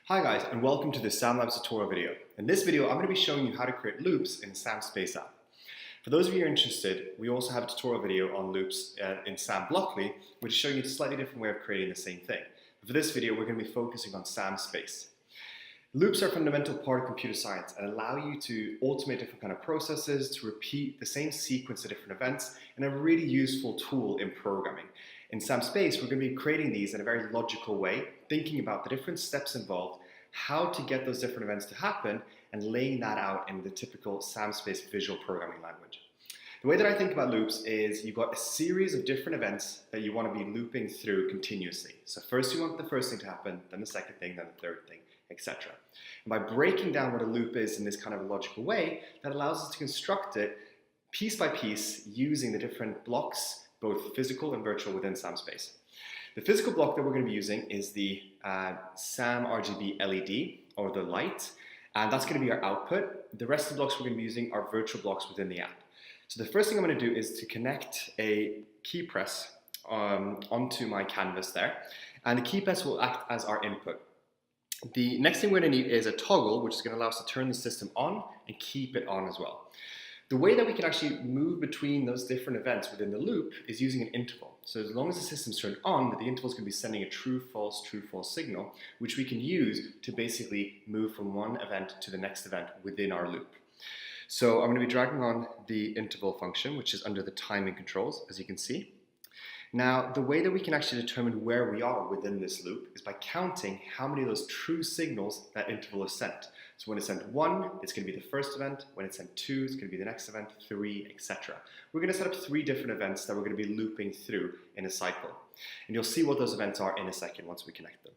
Hi guys, and welcome to the SamLabs tutorial video. In this video, I'm going to be showing you how to create loops in SamSpace app. For those of you who are interested, we also have a tutorial video on loops in SamBlockly, which is showing you a slightly different way of creating the same thing. For this video, we're going to be focusing on SamSpace. Loops are a fundamental part of computer science and allow you to automate different kind of processes, to repeat the same sequence of different events, and a really useful tool in programming. In SamSpace, we're going to be creating these in a very logical way, thinking about the different steps involved, how to get those different events to happen, and laying that out in the typical SamSpace visual programming language. The way that I think about loops is you've got a series of different events that you want to be looping through continuously. So first you want the first thing to happen, then the second thing, then the third thing, etc. And by breaking down what a loop is in this kind of a logical way, that allows us to construct it piece by piece using the different blocks, both physical and virtual, within SamSpace. The physical block that we're going to be using is the Sam RGB LED, or the light, and that's going to be our output. The rest of the blocks we're going to be using are virtual blocks within the app. So the first thing I'm going to do is to connect a key press onto my canvas there, and the key press will act as our input. The next thing we're going to need is a toggle, which is going to allow us to turn the system on and keep it on as well. The way that we can actually move between those different events within the loop is using an interval. So as long as the system's turned on, the interval is going to be sending a true, false signal, which we can use to basically move from one event to the next event within our loop. So I'm going to be dragging on the interval function, which is under the timing controls, as you can see. Now, the way that we can actually determine where we are within this loop is by counting how many of those true signals that interval has sent. So when it's sent 1, it's going to be the first event. When it's sent 2, it's going to be the next event, 3, etc. We're going to set up 3 different events that we're going to be looping through in a cycle. And you'll see what those events are in a second once we connect them.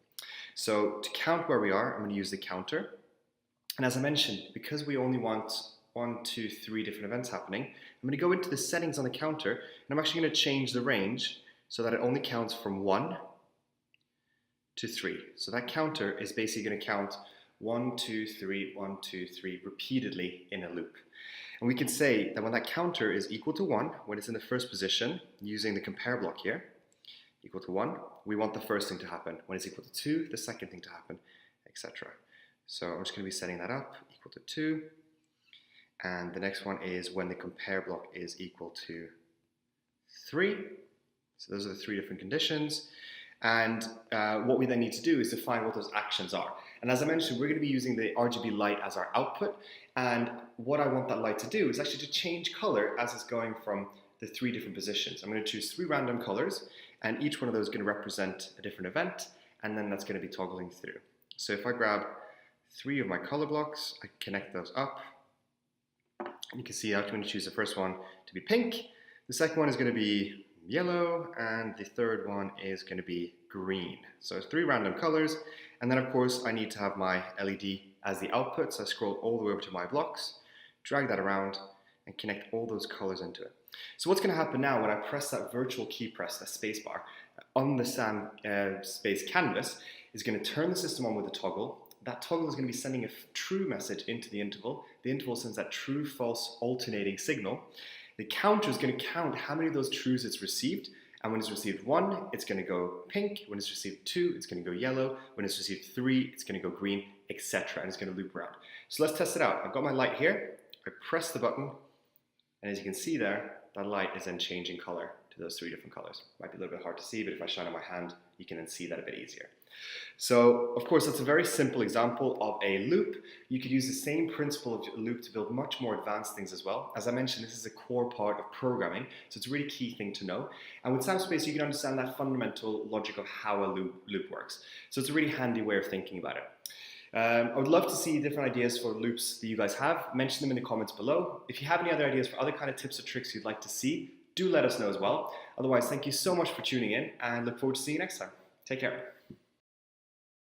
So to count where we are, I'm going to use the counter. And as I mentioned, because we only want 1, 2, 3 different events happening, I'm going to go into the settings on the counter, and I'm actually going to change the range so that it only counts from 1 to 3. So that counter is basically going to count 1, 2, 3, 1, 2, 3 repeatedly in a loop. And we can say that when that counter is equal to 1, when it's in the first position, using the compare block here, equal to 1, we want the first thing to happen. When it's equal to 2, the second thing to happen, etc. So I'm just going to be setting that up, equal to 2. And the next one is when the compare block is equal to 3. So those are the 3 different conditions. And what we then need to do is define what those actions are. And as I mentioned, we're going to be using the RGB light as our output. And what I want that light to do is actually to change color as it's going from the 3 different positions. I'm going to choose 3 random colors, and each one of those is going to represent a different event, and then that's going to be toggling through. So if I grab 3 of my color blocks, I connect those up. You can see I'm going to choose the first one to be pink. The second one is going to be yellow, and the third one is going to be green. So it's 3 random colors, and then of course I need to have my LED as the output, so I scroll all the way over to my blocks, drag that around, and connect all those colors into it. So what's going to happen now when I press that virtual key press, that spacebar, on the SamSpace canvas, is going to turn the system on with a toggle. That toggle is going to be sending a true message into the interval. The interval sends that true, false, alternating signal. The counter is going to count how many of those trues it's received, and when it's received 1, it's going to go pink. When it's received 2, it's going to go yellow. When it's received 3, it's going to go green, etc. And it's going to loop around. So let's test it out. I've got my light here. I press the button, and as you can see there, that light is then changing color to those 3 different colors. Might be a little bit hard to see, but if I shine on my hand, you can then see that a bit easier. So, of course, that's a very simple example of a loop. You could use the same principle of a loop to build much more advanced things as well. As I mentioned, this is a core part of programming, so it's a really key thing to know. And with SamSpace, you can understand that fundamental logic of how a loop works. So it's a really handy way of thinking about it. I would love to see different ideas for loops that you guys have. Mention them in the comments below. If you have any other ideas for other kind of tips or tricks you'd like to see, do let us know as well. Otherwise, thank you so much for tuning in, and look forward to seeing you next time. Take care.